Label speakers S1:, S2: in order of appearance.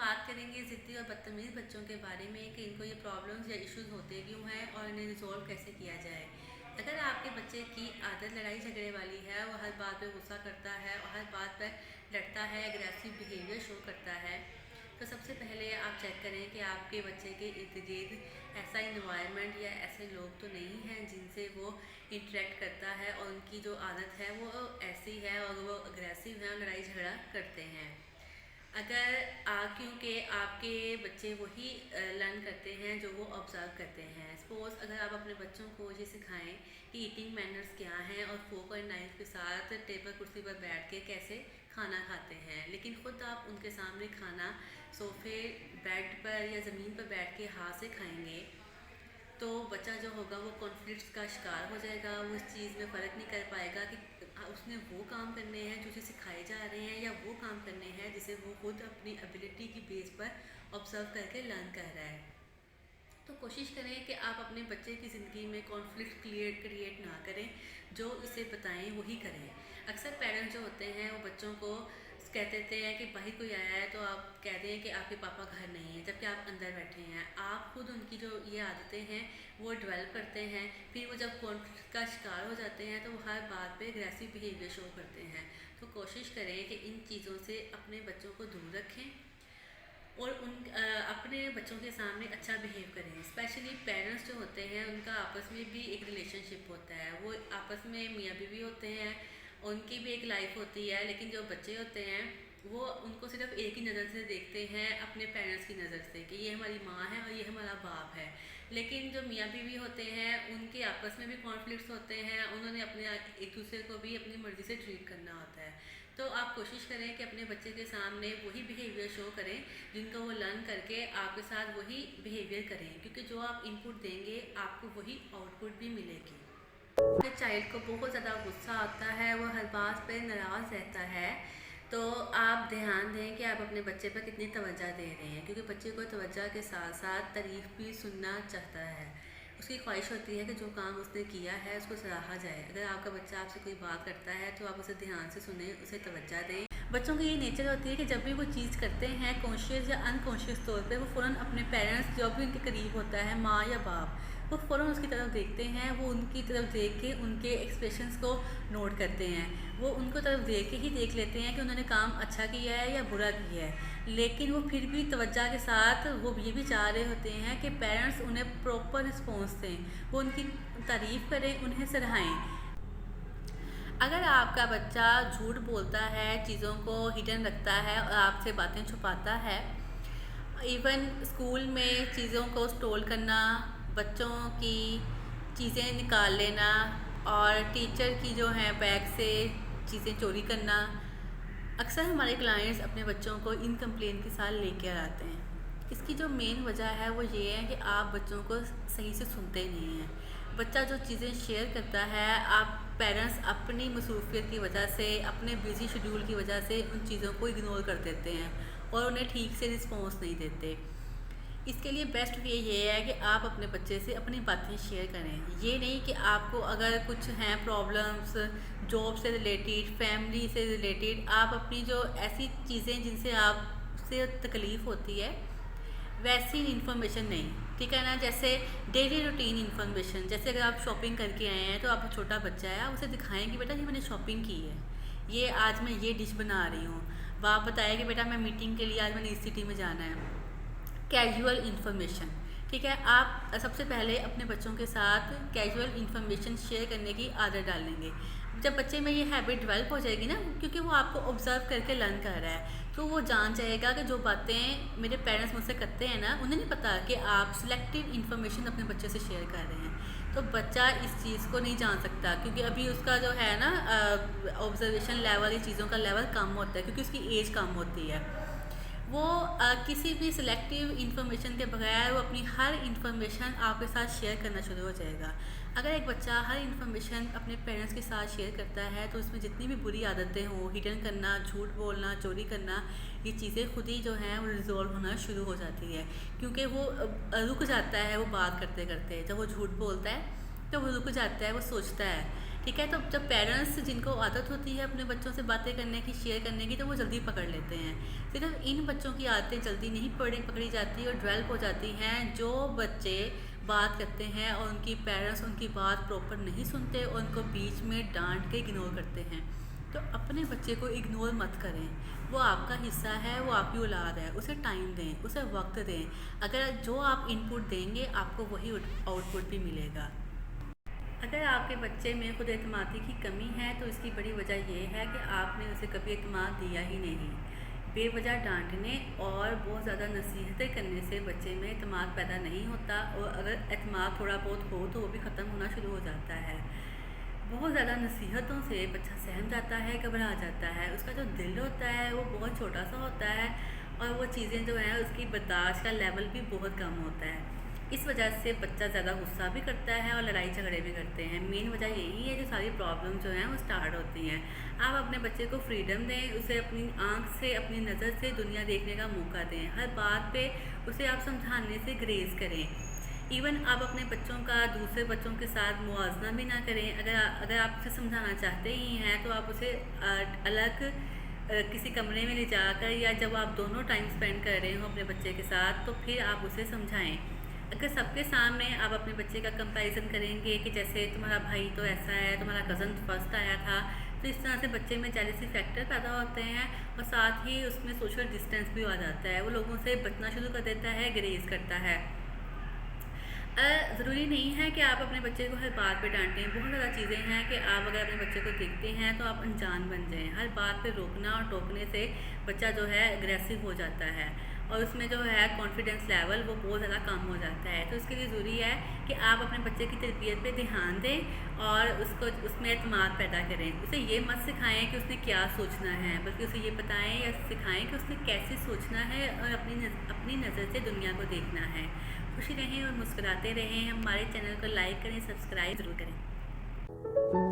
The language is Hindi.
S1: बात करेंगे ज़िद्दी और बदतमीज़ बच्चों के बारे में कि इनको ये प्रॉब्लम्स या इश्यूज़ होते क्यों हैं और इन्हें रिज़ॉल्व कैसे किया जाए। अगर आपके बच्चे की आदत लड़ाई झगड़े वाली है, वो हर बात पे गुस्सा करता है और हर बात पर लड़ता है, एग्रेसिव बिहेवियर शो करता है, तो सबसे पहले आप चेक करें कि आपके बच्चे के इर्द-गिर्द ऐसा एनवायरनमेंट या ऐसे लोग तो नहीं हैं जिनसे वो इंटरेक्ट करता है और उनकी जो आदत है वो ऐसी है और वो अग्रेसिव हैं और लड़ाई झगड़ा करते हैं। अगर क्योंकि आपके बच्चे वही लर्न करते हैं जो वो ऑब्ज़र्व करते हैं। सपोज़ अगर आप अपने बच्चों को ये सिखाएं कि ईटिंग मैनर्स क्या हैं और फोक और नाइफ के साथ टेबल कुर्सी पर बैठ के कैसे खाना खाते हैं, लेकिन ख़ुद आप उनके सामने खाना सोफ़े, बेड पर या ज़मीन पर बैठ के हाथ से खाएंगे, तो बच्चा जो होगा वो कॉन्फ्लिक्ट्स का शिकार हो जाएगा। वो इस चीज़ में फ़र्क नहीं कर पाएगा कि उसने वो काम करने हैं जो उसे सिखाए जा रहे हैं या वो काम करने हैं जिसे वो खुद अपनी एबिलिटी की बेस पर ऑब्जर्व करके लर्न कर रहा है। तो कोशिश करें कि आप अपने बच्चे की ज़िंदगी में कॉन्फ्लिक्ट क्रिएट ना करें, जो इसे बताएं वही करें। अक्सर पेरेंट्स जो होते हैं वो बच्चों को कह देते हैं कि बाहर कोई आया है तो आप कह दें कि आपके पापा घर नहीं है, जबकि आप अंदर बैठे हैं। आप खुद उनकी जो ये आदतें हैं वो डेवलप करते हैं, फिर वो जब कॉन्फ्लिक्ट का शिकार हो जाते हैं तो वो हर बात पे एग्रेसिव बिहेवियर शो करते हैं। तो कोशिश करें कि इन चीज़ों से अपने बच्चों को दूर रखें और अपने बच्चों के सामने अच्छा बिहेव करें। स्पेशली पेरेंट्स जो होते हैं उनका आपस में भी एक रिलेशनशिप होता है, वो आपस में मियाँ बीवी होते हैं, उनकी भी एक लाइफ होती है, लेकिन जो बच्चे होते हैं वो उनको सिर्फ एक ही नज़र से देखते हैं, अपने पेरेंट्स की नज़र से, कि ये हमारी माँ है और ये हमारा बाप है। लेकिन जो मियाँ बीवी होते हैं उनके आपस में भी कॉन्फ्लिक्ट्स होते हैं, उन्होंने अपने एक दूसरे को भी अपनी मर्ज़ी से ट्रीट करना होता है। तो आप कोशिश करें कि अपने बच्चे के सामने वही बिहेवियर शो करें जिनको वो लर्न करके आपके साथ वही बिहेवियर करें, क्योंकि जो आप इनपुट देंगे आपको वही आउटपुट भी मिलेगी। अपने चाइल्ड को बहुत ज़्यादा गुस्सा आता है, वो हर बात पे नाराज़ रहता है, तो आप ध्यान दें कि आप अपने बच्चे पर कितनी तवज्जो दे रहे हैं, क्योंकि बच्चे को तवज्जो के साथ साथ तारीफ़ भी सुनना चाहता है। उसकी ख्वाहिश होती है कि जो काम उसने किया है उसको सराहा जाए। अगर आपका बच्चा आपसे कोई बात करता है तो आप उसे ध्यान से सुने, उसे तवज्जो दें। बच्चों की ये नेचर होती है कि जब भी वो चीज़ करते हैं कॉन्शियस या अनकॉन्शियस तौर पे, वो फ़ौरन अपने पेरेंट्स जो भी उनके करीब होता है, माँ या बाप, वो फ़ौरन उसकी तरफ देखते हैं। वो उनकी तरफ देख के उनके एक्सप्रेशंस को नोट करते हैं। वो उनको तरफ देख के ही देख लेते हैं कि उन्होंने काम अच्छा किया है या बुरा किया है, लेकिन वो फिर भी तवज्जो के साथ वो ये भी चाह रहे होते हैं कि पेरेंट्स उन्हें प्रॉपर रिस्पॉन्स दें, वो उनकी तारीफ़ करें, उन्हें सराहें। अगर आपका बच्चा झूठ बोलता है, चीज़ों को हिडन रखता है और आपसे बातें छुपाता है, इवन स्कूल में चीज़ों को स्टोल करना, बच्चों की चीज़ें निकाल लेना और टीचर की जो है बैग से चीज़ें चोरी करना, अक्सर हमारे क्लाइंट्स अपने बच्चों को इन कंप्लेंट के साथ लेकर आते हैं। इसकी जो मेन वजह है वो ये है कि आप बच्चों को सही से सुनते नहीं हैं। बच्चा जो चीज़ें शेयर करता है, आप पेरेंट्स अपनी मसरूफियत की वजह से, अपने बिज़ी शेड्यूल की वजह से उन चीज़ों को इग्नोर कर देते हैं और उन्हें ठीक से रिस्पॉन्स नहीं देते। इसके लिए बेस्ट वे ये है कि आप अपने बच्चे से अपनी बातें शेयर करें। ये नहीं कि आपको अगर कुछ हैं प्रॉब्लम्स जॉब से रिलेटेड, फैमिली से रिलेटेड, आप अपनी जो ऐसी चीज़ें जिनसे आपसे तकलीफ़ होती है वैसी इन्फॉर्मेशन नहीं, ठीक है ना। जैसे डेली रूटीन इन्फॉर्मेशन, जैसे अगर आप शॉपिंग करके आए हैं तो आपका छोटा बच्चा है, आप उसे दिखाएं कि बेटा ये मैंने शॉपिंग की है, ये आज मैं ये डिश बना रही हूँ। आप बताएं कि बेटा मैं मीटिंग के लिए आज मैंने इस सिटी में जाना है। कैजुअल इन्फॉर्मेशन, ठीक है। आप सबसे पहले अपने बच्चों के साथ कैजुअल इन्फॉर्मेशन शेयर करने की आदत डालेंगे। जब बच्चे में ये हैबिट डेवलप हो जाएगी ना, क्योंकि वो आपको ऑब्जर्व करके लर्न कर रहा है, तो वो जान जाएगा कि जो बातें मेरे पेरेंट्स मुझसे करते हैं ना, उन्हें नहीं पता कि आप सिलेक्टिव इन्फॉर्मेशन अपने बच्चे से शेयर कर रहे हैं। तो बच्चा इस चीज़ को नहीं जान सकता, क्योंकि अभी उसका जो है ना ऑब्जर्वेशन लेवल, ये चीज़ों का लेवल कम होता है, क्योंकि उसकी एज कम होती है। वो किसी भी सिलेक्टिव इन्फॉर्मेशन के बगैर वो अपनी हर इन्फॉर्मेशन आपके साथ शेयर करना शुरू हो जाएगा। अगर एक बच्चा हर इन्फॉर्मेशन अपने पेरेंट्स के साथ शेयर करता है तो उसमें जितनी भी बुरी आदतें हों, हिडन करना, झूठ बोलना, चोरी करना, ये चीज़ें खुद ही जो हैं वो रिजॉल्व होना शुरू हो जाती है, क्योंकि वो रुक जाता है। वो बात करते करते जब वो झूठ बोलता है तो वो रुक जाता है, वो सोचता है, ठीक है। तो जब पेरेंट्स जिनको आदत होती है अपने बच्चों से बातें करने की, शेयर करने की, तो वो जल्दी पकड़ लेते हैं। सिर्फ इन बच्चों की आदतें जल्दी नहीं पकड़ी जाती और डेवलप हो जाती हैं जो बच्चे बात करते हैं और उनकी पेरेंट्स उनकी बात प्रॉपर नहीं सुनते और उनको बीच में डांट के इग्नोर करते हैं। तो अपने बच्चे को इग्नोर मत करें। वो आपका हिस्सा है, वो आपकी औलाद है। उसे टाइम दें, उसे वक्त दें। अगर जो आप इनपुट देंगे आपको वही आउटपुट भी मिलेगा। अगर आपके बच्चे में खुद एतमादी की कमी है तो इसकी बड़ी वजह यह है कि आपने उसे कभी एतमाद दिया ही नहीं। बेवजह डांटने और बहुत ज़्यादा नसीहतें करने से बच्चे में एतमाद पैदा नहीं होता, और अगर एतमाद थोड़ा बहुत हो तो वो भी ख़त्म होना शुरू हो जाता है। बहुत ज़्यादा नसीहतों से बच्चा सहम जाता है, घबरा जाता है। उसका जो दिल होता है वो बहुत छोटा सा होता है और वो चीज़ें जो हैं उसकी बर्दाश्त का लेवल भी बहुत कम होता है। इस वजह से बच्चा ज़्यादा गुस्सा भी करता है और लड़ाई झगड़े भी करते हैं। मेन वजह यही है जो सारी प्रॉब्लम जो हैं वो स्टार्ट होती हैं। आप अपने बच्चे को फ्रीडम दें, उसे अपनी आँख से, अपनी नज़र से दुनिया देखने का मौका दें। हर बात पे उसे आप समझाने से ग्रेज करें। इवन आप अपने बच्चों का दूसरे बच्चों के साथ मुआवजा भी ना करें। अगर आप उसे समझाना चाहते ही हैं तो आप उसे अलग किसी कमरे में ले जाकर, या जब आप दोनों टाइम स्पेंड कर रहे हो अपने बच्चे के साथ, तो फिर आप उसे समझाएं। अगर सबके सामने आप अपने बच्चे का कंपैरिजन करेंगे कि जैसे तुम्हारा भाई तो ऐसा है, तुम्हारा कज़न फर्स्ट आया था, तो इस तरह से बच्चे में जेलसी फैक्टर पैदा होते हैं और साथ ही उसमें सोशल डिस्टेंस भी आ जाता है। वो लोगों से बचना शुरू कर देता है, ग्रेज करता है। ज़रूरी नहीं है कि आप अपने बच्चे को हर बात पे डांटें। बहुत ज़्यादा चीज़ें हैं कि आप अगर अपने बच्चे को देखते हैं तो आप अनजान बन जाएं। हर बात पे रोकना और टोकने से बच्चा जो है अग्रेसिव हो जाता है और उसमें जो है कॉन्फिडेंस लेवल वो बहुत ज़्यादा कम हो जाता है। तो इसके लिए ज़रूरी है कि आप अपने बच्चे की तरबियत पे ध्यान दें और उसको उसमें एतमाद पैदा करें। उसे ये मत सिखाएं कि उसने क्या सोचना है, बल्कि उसे ये बताएं या सिखाएं कि उसने कैसे सोचना है और अपनी नज़र से दुनिया को देखना है। खुशी रहें और मुस्कुराते रहें। हमारे चैनल को लाइक करें, सब्सक्राइब ज़रूर करें।